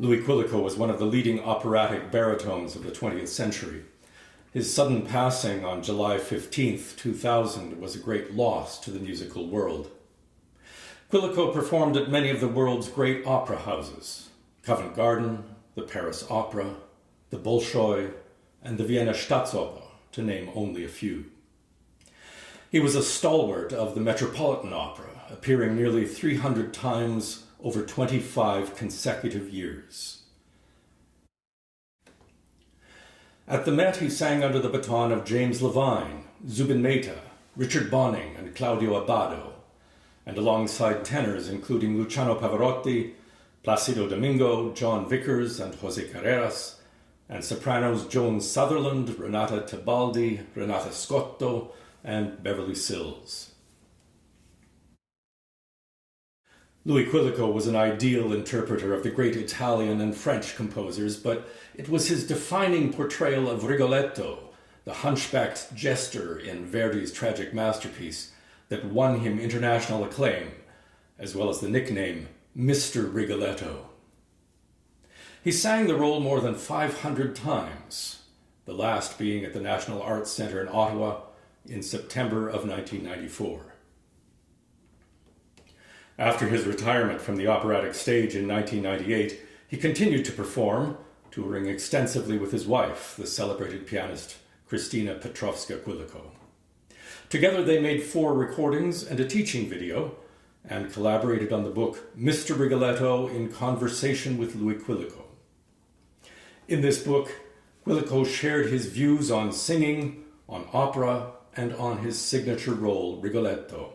Louis Quilico was one of the leading operatic baritones of the 20th century. His sudden passing on July 15th, 2000 was a great loss to the musical world. Quilico performed at many of the world's great opera houses: Covent Garden, the Paris Opera, the Bolshoi, and the Vienna Staatsoper, to name only a few. He was a stalwart of the Metropolitan Opera, appearing nearly 300 times over 25 consecutive years. At the Met, he sang under the baton of James Levine, Zubin Mehta, Richard Bonynge and Claudio Abbado, and alongside tenors including Luciano Pavarotti, Placido Domingo, John Vickers and José Carreras, and sopranos Joan Sutherland, Renata Tebaldi, Renata Scotto, and Beverly Sills. Louis Quilico was an ideal interpreter of the great Italian and French composers, but it was his defining portrayal of Rigoletto, the hunchbacked jester in Verdi's tragic masterpiece, that won him international acclaim, as well as the nickname Mr. Rigoletto. He sang the role more than 500 times, the last being at the National Arts Centre in Ottawa in September of 1994. After his retirement from the operatic stage in 1998, he continued to perform, touring extensively with his wife, the celebrated pianist Christina Petrowska Quilico. Together they made 4 recordings and a teaching video, and collaborated on the book Mr. Rigoletto in Conversation with Louis Quilico. In this book, Quilico shared his views on singing, on opera, and on his signature role, Rigoletto.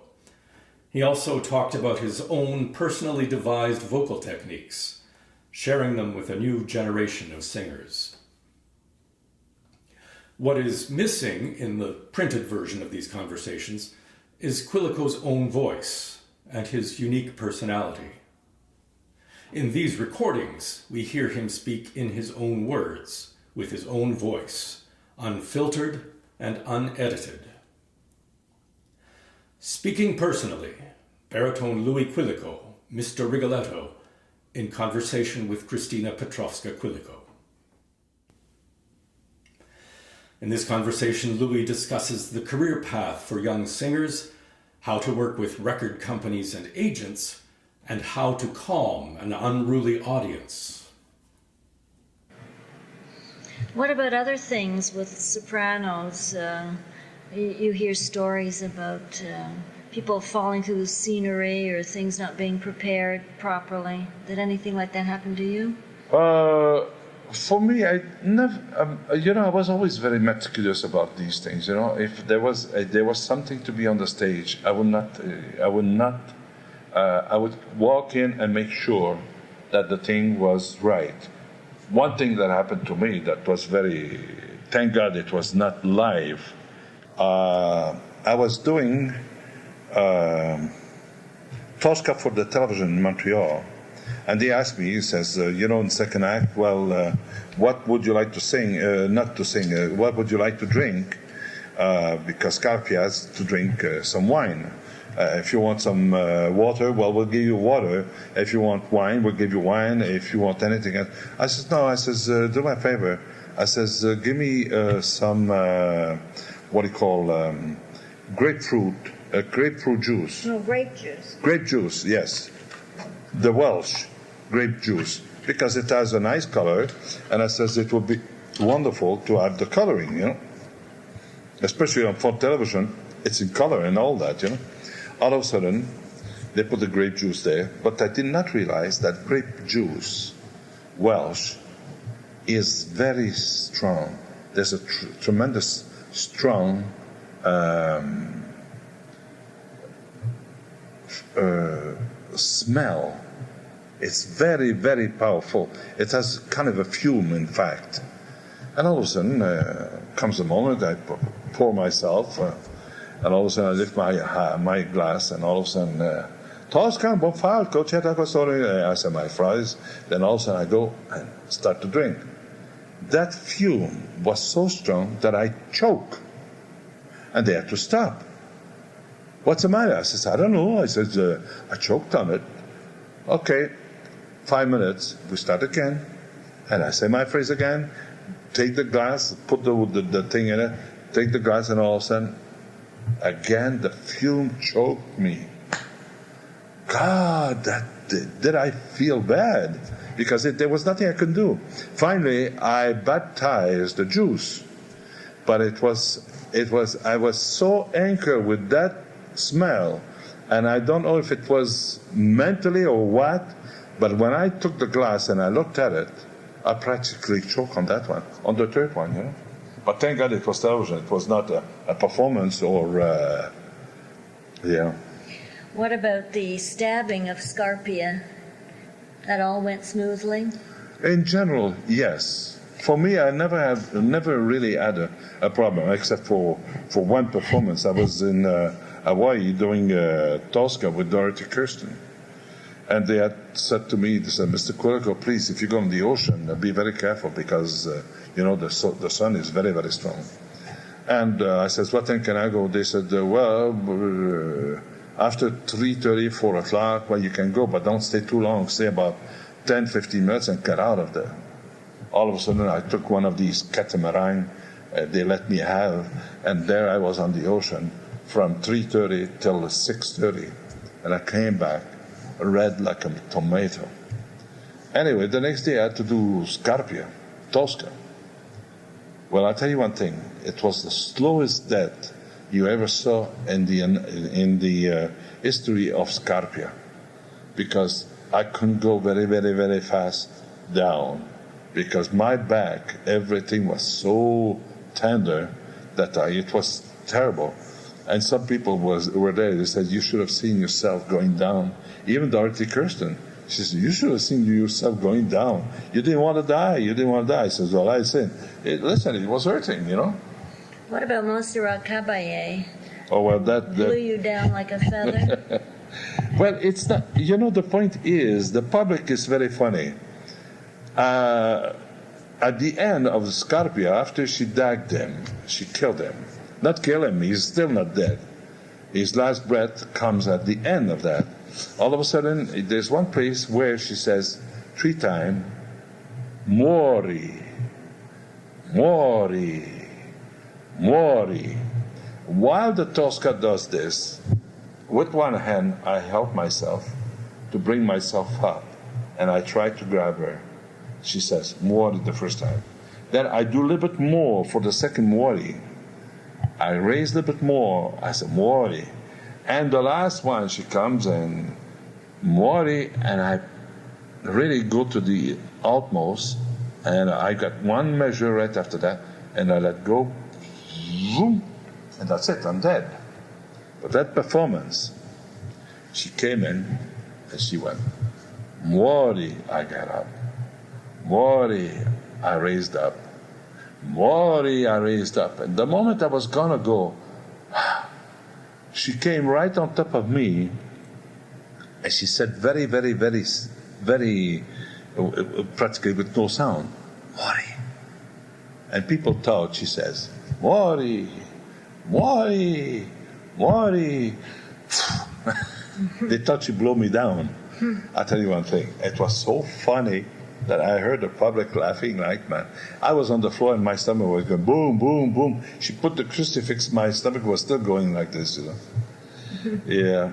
He also talked about his own personally devised vocal techniques, sharing them with a new generation of singers. What is missing in the printed version of these conversations is Quilico's own voice and his unique personality. In these recordings, we hear him speak in his own words, with his own voice, unfiltered and unedited. Speaking personally, baritone Louis Quilico, Mr. Rigoletto, in conversation with Christina Petrowska Quilico. In this conversation, Louis discusses the career path for young singers, how to work with record companies and agents, and how to calm an unruly audience. What about other things with sopranos? You hear stories about people falling through the scenery or things not being prepared properly. Did anything like that happen to you? For me, I never. I was always very meticulous about these things. If there was something to be on the stage, I would not. I would walk in and make sure that the thing was right. One thing that happened to me that was very. Thank God it was not live. I was doing Tosca for the television in Montreal, and he asked me, he says, in second act, what would you like to sing, not to sing, what would you like to drink? Because Carpi has to drink some wine. If you want some water, we'll give you water. If you want wine, we'll give you wine. If you want anything else. I says, no, I says, do me a favor. I says, give me some, grapefruit juice. No, grape juice. Grape juice, yes. The Welsh grape juice, because it has a nice color, and I says it would be wonderful to have the coloring, Especially on for television, it's in color and all that, All of a sudden, they put the grape juice there, but I did not realize that grape juice, Welsh, is very strong. There's a tremendous strong smell. It's very, very powerful. It has kind of a fume, in fact. And all of a sudden, comes a moment I pour myself, and all of a sudden I lift my glass, and all of a sudden, Tosca, buon falco, I say my fries. Then all of a sudden I go and start to drink. That fume was so strong that I choke. And they had to stop. What's the matter? I says, I don't know. I says, I choked on it. Okay, 5 minutes. We start again. And I say my phrase again. Take the glass, put the thing in it. Take the glass, and all of a sudden, again, the fume choked me. God, did I feel bad? Because there was nothing I could do. Finally, I baptized the juice. But I was so anchored with that smell, and I don't know if it was mentally or what, but when I took the glass and I looked at it, I practically choked on that one, on the third one, you know. But thank God it was television. It was not a performance or, yeah. What about the stabbing of Scarpia? That all went smoothly? In general, yes. For me, I never really had a problem, except for one performance. I was in Hawaii doing Tosca with Dorothy Kirsten. And they had said to me, they said, Mr. Quilico, please, if you go in the ocean, be very careful because, the sun is very, very strong. And I said, what time can I go? They said, after 3:30, 4 o'clock, well, you can go, but don't stay too long. Stay about 10, 15 minutes and get out of there. All of a sudden, I took one of these catamaran they let me have, and there I was on the ocean from 3:30 till 6:30. And I came back red like a tomato. Anyway, the next day I had to do Scarpia, Tosca. Well, I'll tell you one thing. It was the slowest death you ever saw in the history of Scarpia, because I couldn't go very, very, very fast down, because my back, everything was so tender that it was terrible. And some people were there. They said, you should have seen yourself going down. Even Dorothy Kirsten, she said, you should have seen yourself going down. You didn't want to die. You didn't want to die. I said, well, I said, listen, it was hurting, you know. What about Montserrat Caballé? Oh, well, that Blew you down like a feather? Well, it's not, the point is, the public is very funny. At the end of Scarpia, after she dagged him, she killed him. Not kill him, he's still not dead. His last breath comes at the end of that. All of a sudden, there's one place where she says 3 times, Muori, Muori, Muori. While the Tosca does this, with one hand, I help myself to bring myself up, and I try to grab her. She says, Muori the first time. Then I do a little bit more for the second Muori. I raise a little bit more. I said, Muori. And the last one, she comes and Muori, and I really go to the utmost, and I got one measure right after that, and I let go, and that's it, I'm dead. But that performance, she came in, and she went, Muori, I got up. Muori, I raised up. Muori, I raised up. And the moment I was gonna go, she came right on top of me, and she said very, very, very, very, practically with no sound, Muori. And people thought she says, Muori, Muori, Muori. They thought she blew me down. I'll tell you one thing, it was so funny that I heard the public laughing like mad. I was on the floor and my stomach was going boom, boom, boom. She put the crucifix, my stomach was still going like this, Yeah.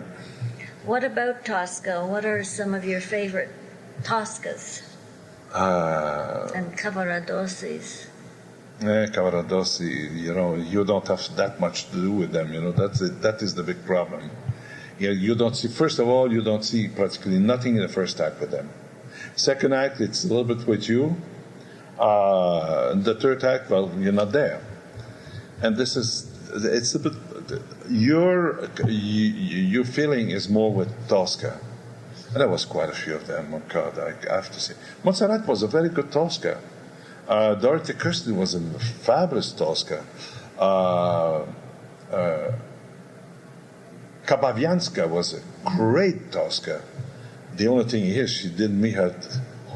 What about Tosca? What are some of your favorite Toscas? And Cavaradossis? Cavaradossi, you don't have that much to do with them, that is the big problem. You don't see, first of all, you don't see practically nothing in the first act with them. Second act, it's a little bit with you. The third act, well, you're not there. And it's a bit your feeling is more with Tosca. And there was quite a few of them, oh God, I have to say. Montserrat was a very good Tosca. Dorothy Kirsten was a fabulous Tosca. Kabavianska was a great Tosca. The only thing is, she didn't meet her.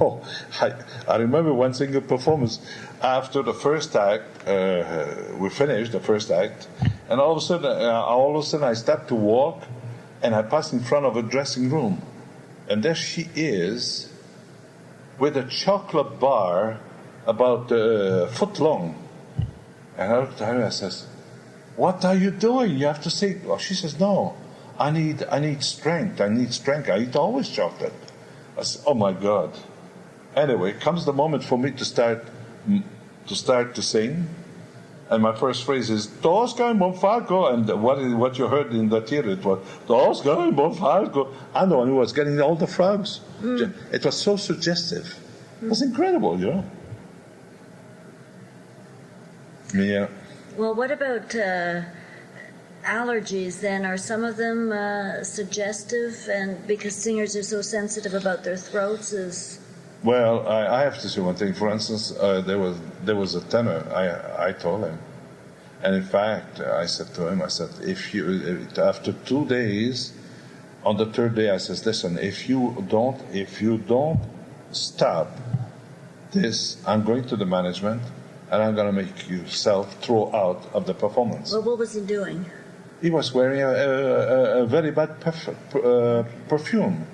Oh, I remember one single performance after the first act. We finished the first act, and all of a sudden, I stopped to walk, and I passed in front of a dressing room, and there she is, with a chocolate bar about a foot long. And I looked at her and I says, "What are you doing? You have to say." Well, she says, "No, I need strength. I need strength. I eat always chocolate." I said, "Oh my God." Anyway, comes the moment for me to start to sing, and my first phrase is "Tosca in Bonfalco," and what you heard in the theater, it was "Tosca in Bonfalco." I'm the one who was getting all the frogs. It was so suggestive. It was incredible, you know. Yeah. Well, what about allergies then? Are some of them suggestive? And because singers are so sensitive about their throats, Well, I have to say one thing. For instance, there was a tenor. I told him, and in fact, I said to him, I said, after 2 days, on the third day, I says, "Listen, if you don't stop this, I'm going to the management, and I'm going to make yourself throw out of the performance." well, what was he doing? He was wearing a very bad perfume.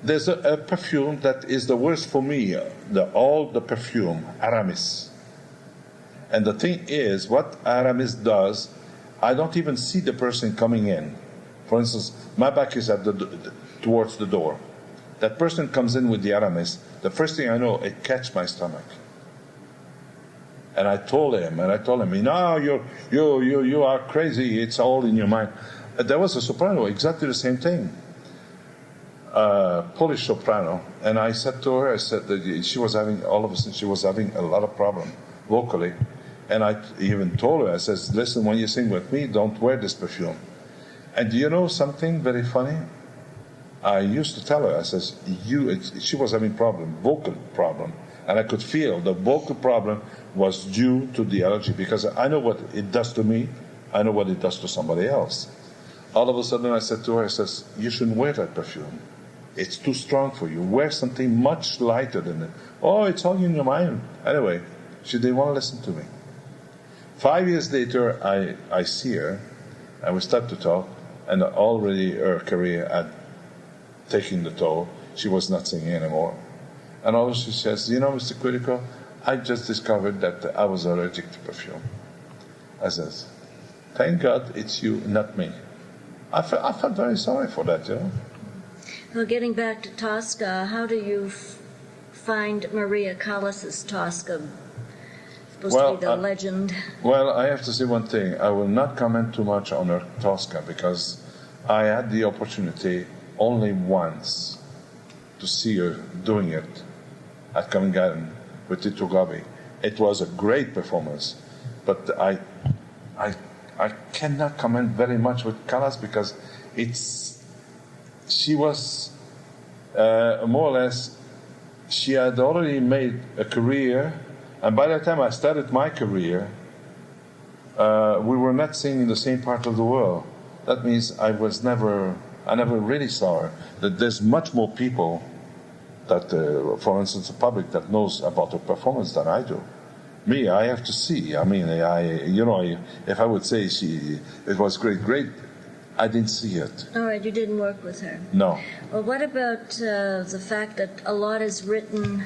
There's a perfume that is the worst for me, all the perfume, Aramis. And the thing is, what Aramis does, I don't even see the person coming in. For instance, my back is towards the door. That person comes in with the Aramis, the first thing I know, it catches my stomach. And I told him, "No, you are crazy. It's all in your mind." There was a soprano, exactly the same thing. Polish soprano, and I said to her, I said that she was having a lot of problem vocally, and I even told her, I says, "Listen, when you sing with me, don't wear this perfume." And do you know something very funny? I used to tell her, I says, she was having vocal problem, and I could feel the vocal problem was due to the allergy, because I know what it does to me, I know what it does to somebody else. All of a sudden I said to her, I says, "You shouldn't wear that perfume. It's too strong for you. Wear something much lighter than it." "Oh, it's all in your mind." Anyway, she didn't want to listen to me. 5 years later, I see her, and we start to talk, and already her career had taken the toll. She was not singing anymore. And all she says, "You know, Mr. Quilico, I just discovered that I was allergic to perfume." I says, "Thank God it's you, not me." I felt very sorry for that, you know. Well, getting back to Tosca, how do you find Maria Callas's Tosca? Supposed to be the legend. Well, I have to say one thing. I will not comment too much on her Tosca, because I had the opportunity only once to see her doing it at Covent Garden with Tito Gobbi. It was a great performance, but I cannot comment very much with Callas, because she was more or less, she had already made a career, and by the time I started my career, we were not singing in the same part of the world. That means I never really saw her. That there's much more people that, for instance, the public that knows about her performance than I do. Me, I have to see. I mean, if I would say it was great, I didn't see it. All right, you didn't work with her. No. Well, what about the fact that a lot is written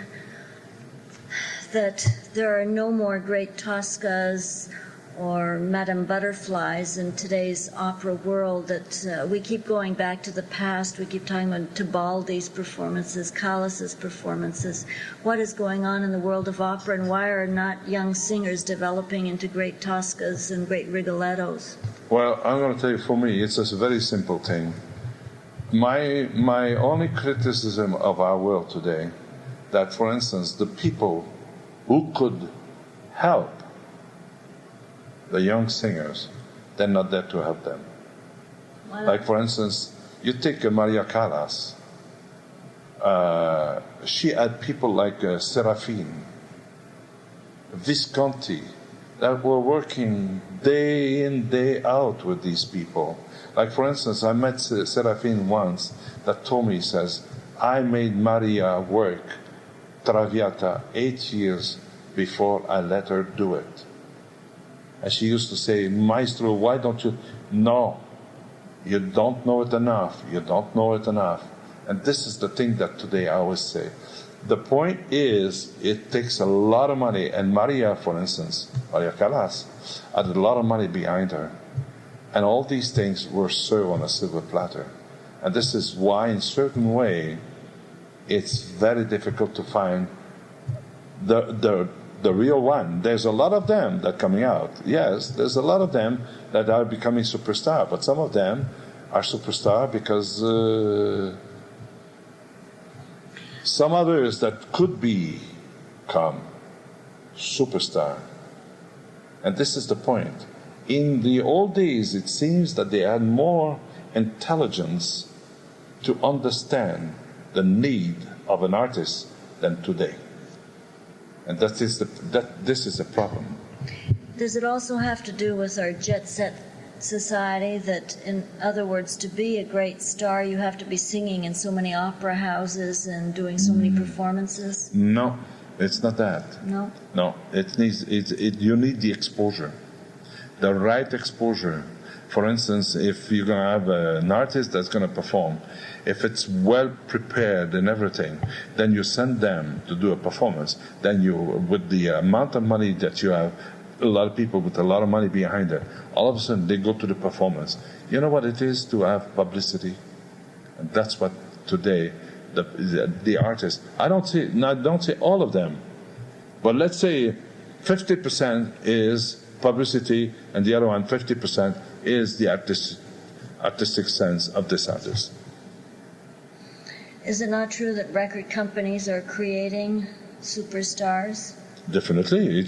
that there are no more great Toscas or Madame Butterflies in today's opera world, that we keep going back to the past, we keep talking about Tebaldi's performances, Callas's performances. What is going on in the world of opera, and why are not young singers developing into great Toscas and great Rigolettos? Well, I'm going to tell you, for me, it's a very simple thing. My only criticism of our world today, that, for instance, the people who could help the young singers they're not there to help them. Why Like, not? for instance, you take Maria Callas. She had people like Serafine, Visconti, that were working day in, day out with these people. Like, for instance, I met Serafine once that told me, says, I made Maria work Traviata 8 years before I let her do it. And she used to say, Maestro, why don't you? No, you don't know it enough. You don't know it enough. And this is the thing that today I always say. The point is, it takes a lot of money. And Maria, for instance, Maria Callas, had a lot of money behind her. And all these things were served on a silver platter. And this is why, in a certain way, it's very difficult to find the real one. There's a lot of them that are coming out. Yes, there's a lot of them that are becoming superstar. But some of them are superstar because some others that could become superstar. And this is the point. In the old days, it seems that they had more intelligence to understand the need of an artist than today. And this is the problem. Does it also have to do with our jet-set society, that, in other words, to be a great star, you have to be singing in so many opera houses and doing so many performances? No, it's not that. No? No, you need the exposure, the right exposure. For instance, if you're going to have an artist that's going to perform, if it's well prepared and everything, then you send them to do a performance. Then you, with the amount of money that you have, a lot of people with a lot of money behind it, all of a sudden they go to the performance. You know what it is to have publicity? And that's what today the artists, I don't say all of them, but let's say 50% is publicity and the other one, 50%, is the artistic sense of this artist. Is it not true that record companies are creating superstars? Definitely.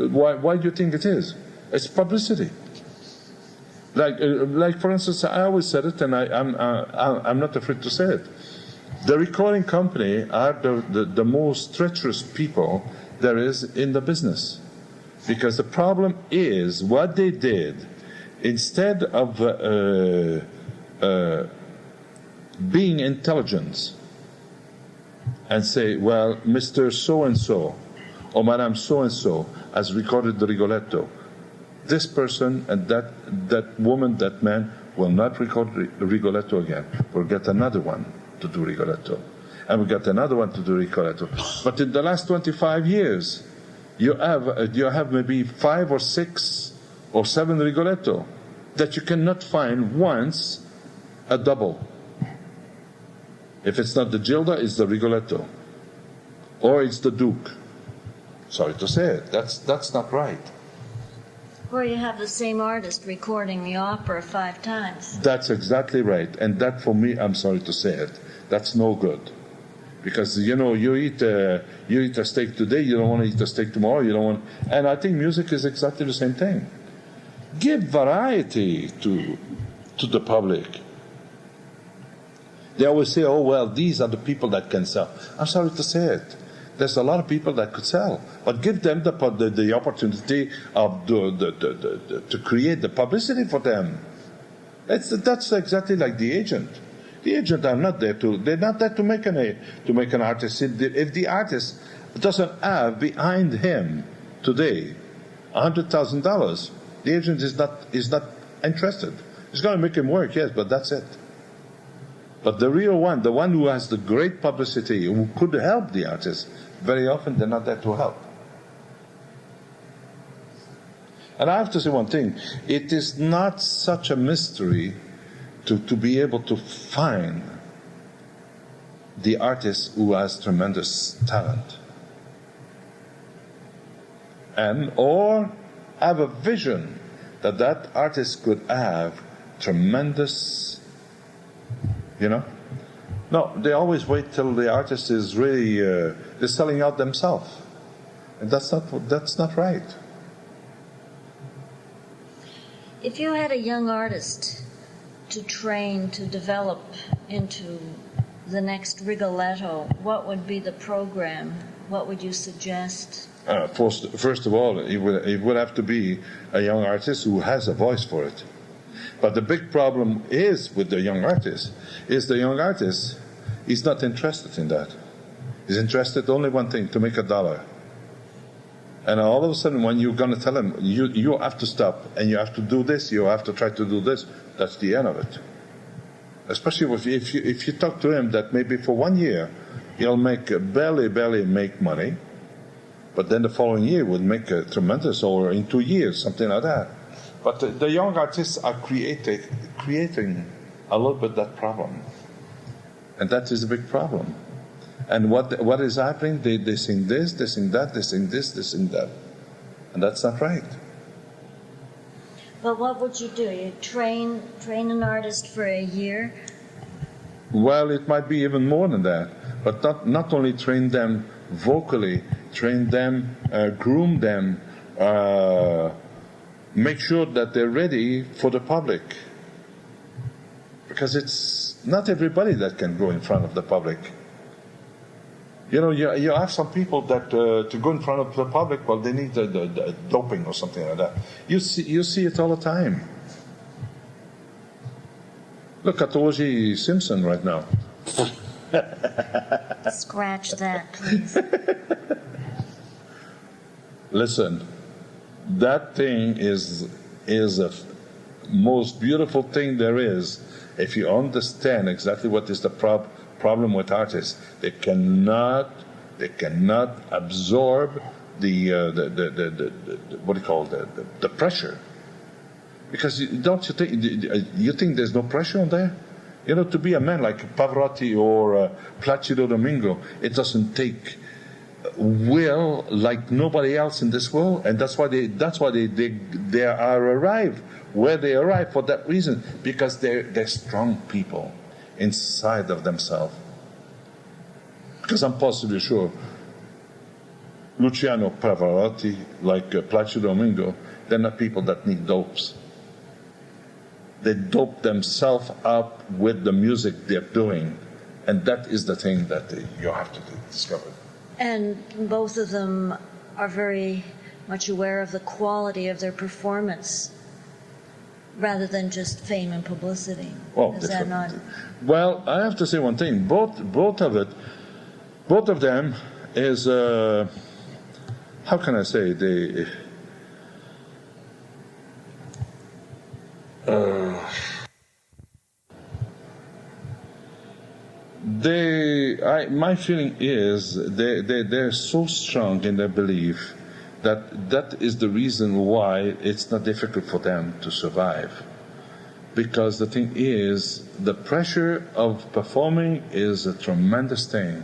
Why do you think it is? It's publicity. Like for instance, I always said it, and I'm not afraid to say it. The recording company are the most treacherous people there is in the business, because the problem is what they did. Instead of being intelligent and say, well, Mr. So-and-so or Madame So-and-so has recorded the Rigoletto. This person and that woman, that man, will not record Rigoletto again. We'll get another one to do Rigoletto. And we'll get another one to do Rigoletto. But in the last 25 years, you have maybe 5 or 6 or 7 Rigoletto that you cannot find once a double. If it's not the Gilda, it's the Rigoletto. Or it's the Duke. Sorry to say it, that's not right. Or you have the same artist recording the opera 5 times. That's exactly right. And that, for me, I'm sorry to say it, that's no good. Because, you eat a steak today, you don't want to eat a steak tomorrow, and I think music is exactly the same thing. Give variety to the public. They always say, oh, well, these are the people that can sell. I'm sorry to say it. There's a lot of people that could sell, but give them the opportunity of to create the publicity for them. That's exactly like the agent. The agent are not there they're not there to make an artist. If the artist doesn't have behind him today $100,000, the agent is not interested. It's going to make him work, yes, but that's it. But the real one, the one who has the great publicity, who could help the artist, very often they're not there to help. And I have to say one thing. It is not such a mystery to be able to find the artist who has tremendous talent. Or have a vision that artist could have tremendous, No, they always wait till the artist is really they're selling out themselves, and that's not right. If you had a young artist to train, to develop into the next Rigoletto, what would be the program? What would you suggest? First of all, it would have to be a young artist who has a voice for it. But the big problem is with the young artist, is he's not interested in that. He's interested only one thing, to make $1. And all of a sudden, when you're going to tell him, you have to stop, and you have to do this, you have to try to do this, that's the end of it. Especially if you talk to him that maybe for 1 year, he'll make barely make money, but then the following year would make a tremendous, or in 2 years, something like that. But the young artists are creating a little bit that problem. And that is a big problem. And what is happening? They sing this, they sing that, they sing this, they sing that. And that's not right. But what would you do? You train an artist for a year? Well, it might be even more than that. But not only train them vocally, train them, groom them, make sure that they're ready for the public. Because it's not everybody that can go in front of the public. You know, you have some people that to go in front of the public, well, they need the doping or something like that. You see it all the time. Look at O.J. Simpson right now. Scratch that, please. Listen, that thing is the most beautiful thing there is. If you understand exactly what is the problem with artists, they cannot absorb the what do you call the pressure. Because don't you think there's no pressure on there? You know, to be a man like Pavarotti or Placido Domingo, it doesn't take will like nobody else in this world, and that's why they are arrived where they arrive for that reason, because they're strong people inside of themselves. Because I'm positively sure Luciano Pavarotti, like Placido Domingo, they're not people that need dopes. They dope themselves up with the music they're doing, and that is the thing that you have to discover. And both of them are very much aware of the quality of their performance, rather than just fame and publicity. Well, is that not? Well, I have to say one thing. Both of them is how can I say my feeling is they're so strong in their belief that is the reason why it's not difficult for them to survive. Because the thing is, the pressure of performing is a tremendous thing,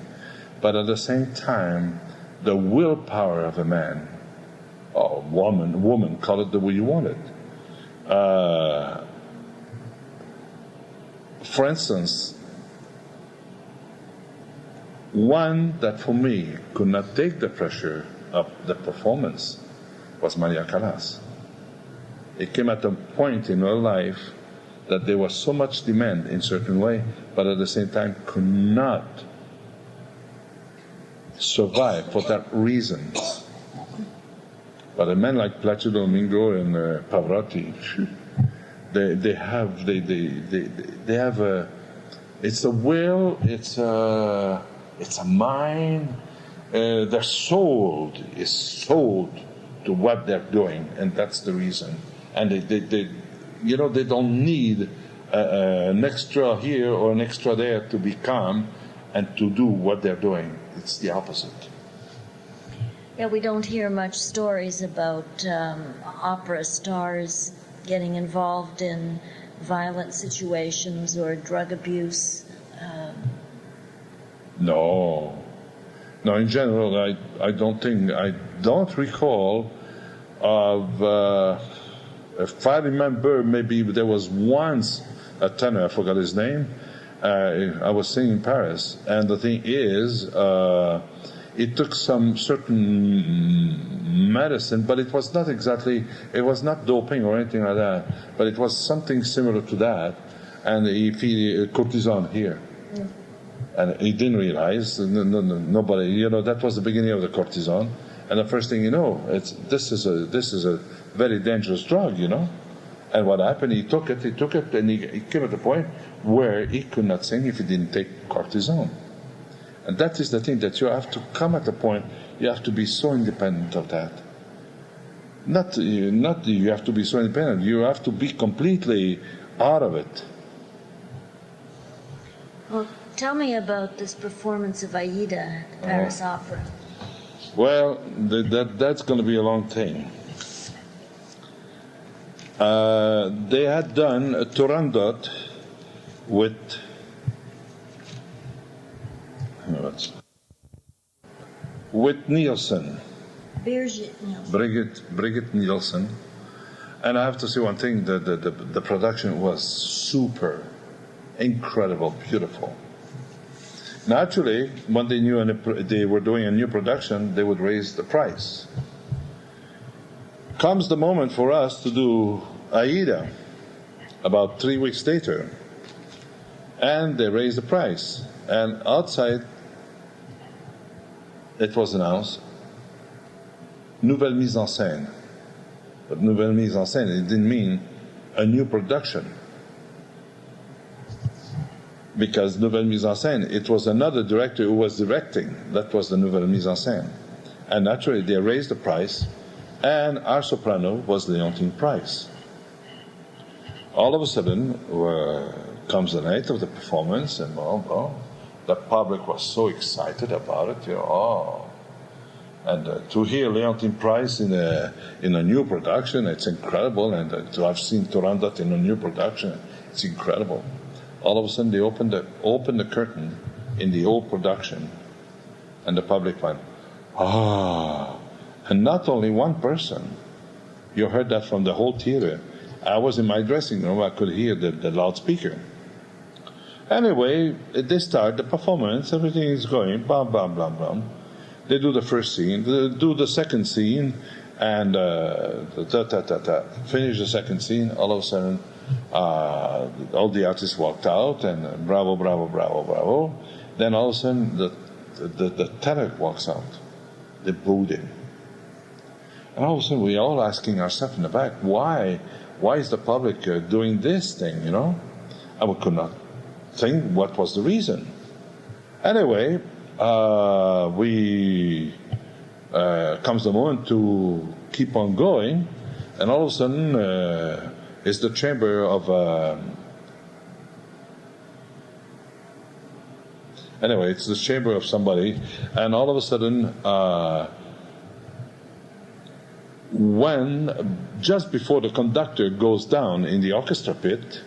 but at the same time, the willpower of a man, or woman, call it the way you want it. For instance, one that for me could not take the pressure of the performance was Maria Callas. It came at a point in her life that there was so much demand in a certain way, but at the same time could not survive for that reason. But a man like Placido Domingo and Pavarotti, they have a, it's a will, it's a mind. Their soul is sold to what they're doing, and that's the reason. And they don't need an extra here or an extra there to be calm and to do what they're doing. It's the opposite. Yeah, we don't hear much stories about opera stars getting involved in violent situations or drug abuse. No, in general, I don't recall of, if I remember, maybe there was once a tenor, I forgot his name, I was singing in Paris, and the thing is, It took some certain medicine, but it was not exactly, it was not doping or anything like that, but it was something similar to that, and he feel cortisone here. And he didn't realize, nobody, that was the beginning of the cortisone, and the first thing you know, this is a very dangerous drug, And what happened, he took it, and he came at the point where he could not sing if he didn't take cortisone. And that is the thing, that you have to come at a point, you have to be so independent of that. Not you have to be so independent, you have to be completely out of it. Well, tell me about this performance of Aida at the Paris Opera. Well, that's going to be a long thing. They had done a Turandot with Nielsen. Brigitte Nielsen. And I have to say one thing, the production was super, incredible, beautiful. Naturally, when they knew they were doing a new production, they would raise the price. Comes the moment for us to do Aida, about 3 weeks later, and they raised the price. And outside, it was announced, nouvelle mise en scène. But nouvelle mise en scène, it didn't mean a new production. Because nouvelle mise en scène, it was another director who was directing. That was the nouvelle mise en scène. And naturally, they raised the price, and our soprano was Leontine Price. All of a sudden, comes the night of the performance, and the public was so excited about it, And to hear Leontine Price in a new production, it's incredible. And to have seen Turandot in a new production, it's incredible. All of a sudden, they opened the curtain in the old production, and the public went, And not only one person. You heard that from the whole theater. I was in my dressing room. I could hear the loudspeaker. Anyway, they start the performance. Everything is going, bam, bam, bam, bam. They do the first scene, they do the second scene, and finish the second scene. All of a sudden, all the artists walked out, and bravo, bravo, bravo, bravo. Then all of a sudden, the tenor walks out. They booed him. And all of a sudden, we're all asking ourselves in the back, why is the public doing this thing, And we could not think what was the reason. Anyway, comes the moment to keep on going, and all of a sudden it's the chamber of it's the chamber of somebody, and all of a sudden when just before the conductor goes down in the orchestra pit,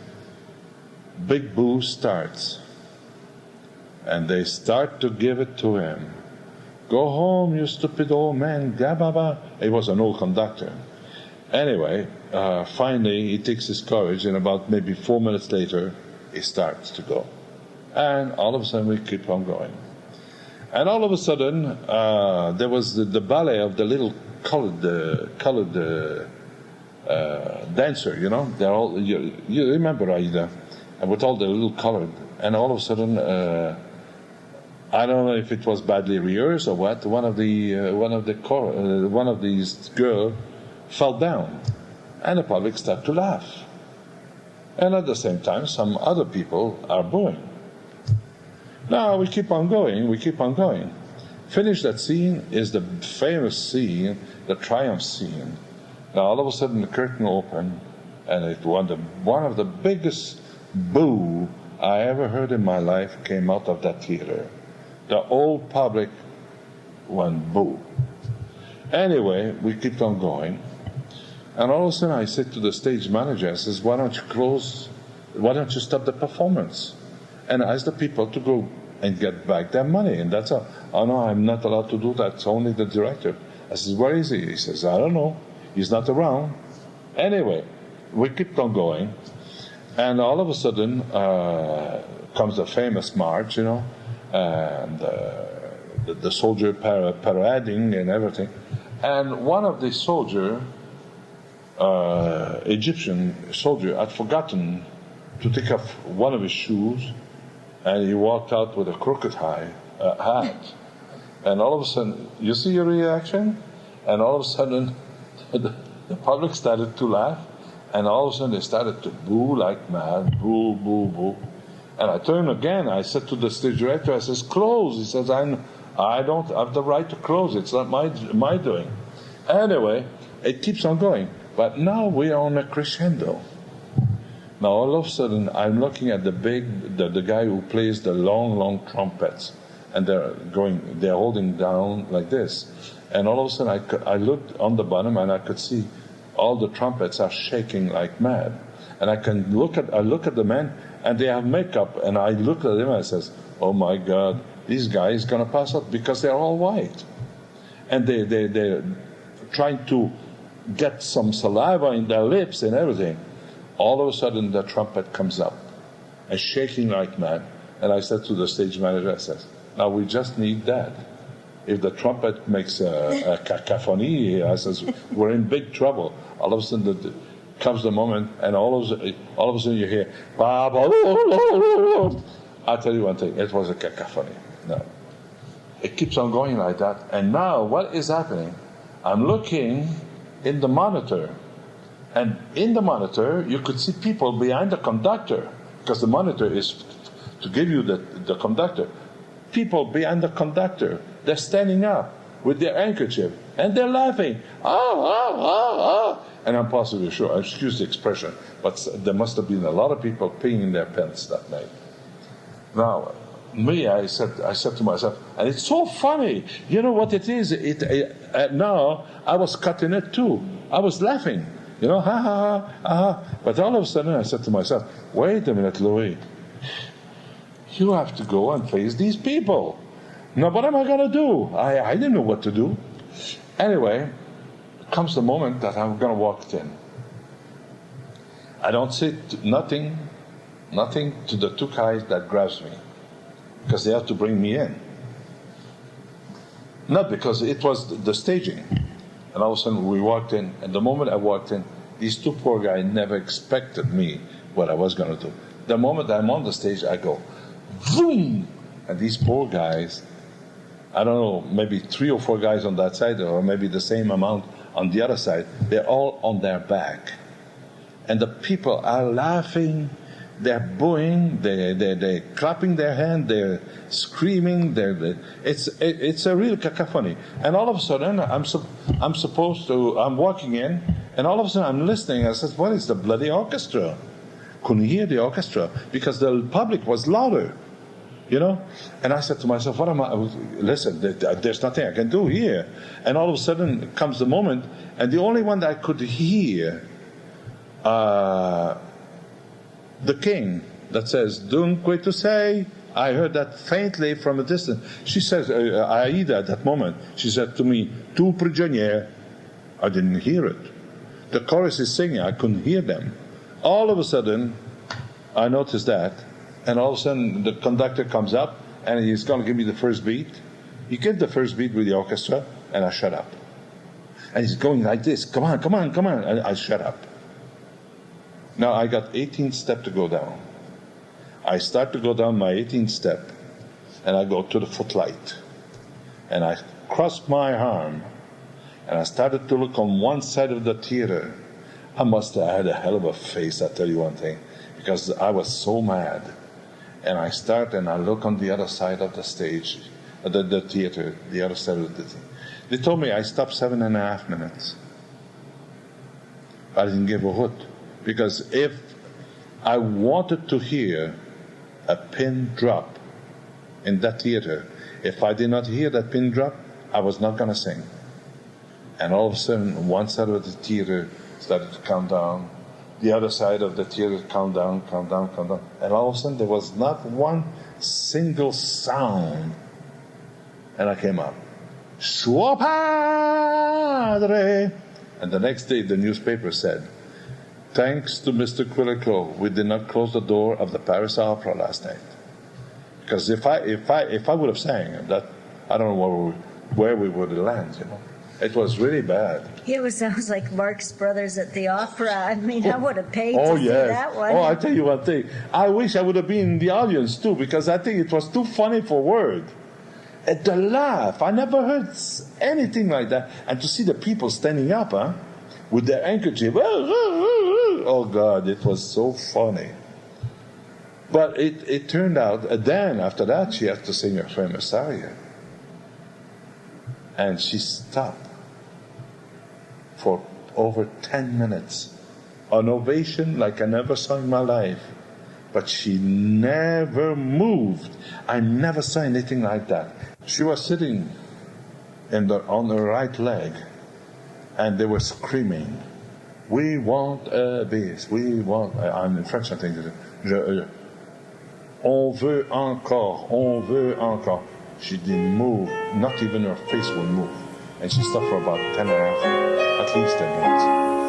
big boo starts. And they start to give it to him. Go home, you stupid old man, gababa. He was an old conductor. Anyway, finally he takes his courage, and about maybe 4 minutes later, he starts to go. And all of a sudden we keep on going. And all of a sudden, there was the ballet of the little colored dancer, They're all, you remember Aida, and with all the little colored. And all of a sudden, I don't know if it was badly rehearsed or what. One of these girls fell down, and the public started to laugh. And at the same time, some other people are booing. Now we keep on going. Finish that scene is the famous scene, the triumph scene. Now all of a sudden the curtain opened, and it was one of the biggest boo I ever heard in my life came out of that theater. The whole public went boo. Anyway, we kept on going. And all of a sudden I said to the stage manager, I says, why don't you stop the performance? And ask the people to go and get back their money. And that's all. Oh no, I'm not allowed to do that. It's only the director. I says, where is he? He says, I don't know. He's not around. Anyway, we kept on going. And all of a sudden comes the famous march, and the soldier parading and everything. And one of the soldier, Egyptian soldier, had forgotten to take off one of his shoes, and he walked out with a crooked hat. And all of a sudden, you see your reaction? And all of a sudden, the public started to laugh, and all of a sudden they started to boo like mad, boo, boo, boo. And I turned again, I said to the stage director, I says, close. He says, I don't have the right to close, it's not my doing. Anyway, it keeps on going. But now we are on a crescendo. Now all of a sudden, I'm looking at the guy who plays the long trumpets, and they're holding down like this. And all of a sudden, I looked on the bottom, and I could see all the trumpets are shaking like mad. And I look at the men, and they have makeup, and I look at them and I says, oh my God, this guy is gonna pass out, because they're all white. And they're trying to get some saliva in their lips and everything. All of a sudden, the trumpet comes up, and shaking like mad. And I said to the stage manager, I said, now we just need that. If the trumpet makes a cacophony, I says, we're in big trouble. All of a sudden, comes the moment, and all of a sudden you hear, I'll tell you one thing, it was a cacophony. No. It keeps on going like that. And now, what is happening? I'm looking in the monitor. And in the monitor, you could see people behind the conductor, because the monitor is to give you the conductor. People behind the conductor, they're standing up with their handkerchief, and they're laughing. And I'm positively sure, excuse the expression, but there must have been a lot of people peeing their pants that night. Now, I said to myself, and it's so funny. You know what it is? Now, I was cutting it too. I was laughing. You know, ha, ha, ha, ha. But all of a sudden, I said to myself, wait a minute, Louis. You have to go and face these people. Now, what am I going to do? I didn't know what to do. Anyway, comes the moment that I'm going to walk in. I don't say nothing to the two guys that grabs me, because they have to bring me in. Not because it was the staging. And all of a sudden we walked in, and the moment I walked in, these two poor guys never expected me what I was going to do. The moment I'm on the stage, I go, boom! And these poor guys, I don't know, maybe 3 or 4 guys on that side, or maybe the same amount on the other side, they're all on their back. And the people are laughing, they're booing, they're clapping their hand, they're screaming, it's a real cacophony. And all of a sudden, I'm walking in, and all of a sudden I'm listening. I said, what is the bloody orchestra? Couldn't hear the orchestra, because the public was louder, you know? And I said to myself, listen, there's nothing I can do here. And all of a sudden comes the moment, and the only one that I could hear, the king that says, Dunque tu sei. I heard that faintly from a distance. She says, Aida, at that moment, she said to me, tu prigionier. I didn't hear it. The chorus is singing, I couldn't hear them. All of a sudden, I noticed that, and all of a sudden the conductor comes up, and he's going to give me the first beat. He gave the first beat with the orchestra, and I shut up. And he's going like this, come on, and I shut up. Now I got 18 steps to go down. I start to go down my 18th step, and I go to the footlight. And I crossed my arm, and I started to look on one side of the theater. I must have had a hell of a face, I tell you one thing, because I was so mad. And I start and I look on the other side of the stage, the theater, the other side of the thing. They told me I stopped 7.5 minutes. I didn't give a hoot. Because if I wanted to hear a pin drop in that theater, if I did not hear that pin drop, I was not going to sing. And all of a sudden, one side of the theater started to count down, the other side of the theater count down, and all of a sudden there was not one single sound. And I came up, Suo Padre! And the next day the newspaper said, thanks to Mr. Quilico, we did not close the door of the Paris Opera last night. Because if I would have sang that, I don't know where we would land, you know. It was really bad. It sounds like Marx Brothers at the opera. I mean, I would have paid to see yes. that one. Oh, I tell you one thing. I wish I would have been in the audience too, because I think it was too funny for word. And the laugh, I never heard anything like that. And to see the people standing up, with their handkerchief, oh God, it was so funny. But it turned out, then after that, she had to sing her famous aria. And she stopped for over 10 minutes. An ovation like I never saw in my life. But she never moved. I never saw anything like that. She was sitting on her right leg, and they were screaming, "We want a bass, we want..." I'm in French, I think. On veut encore. She didn't move. Not even her face would move. And she stopped for about 10 and a half, at least 10 minutes.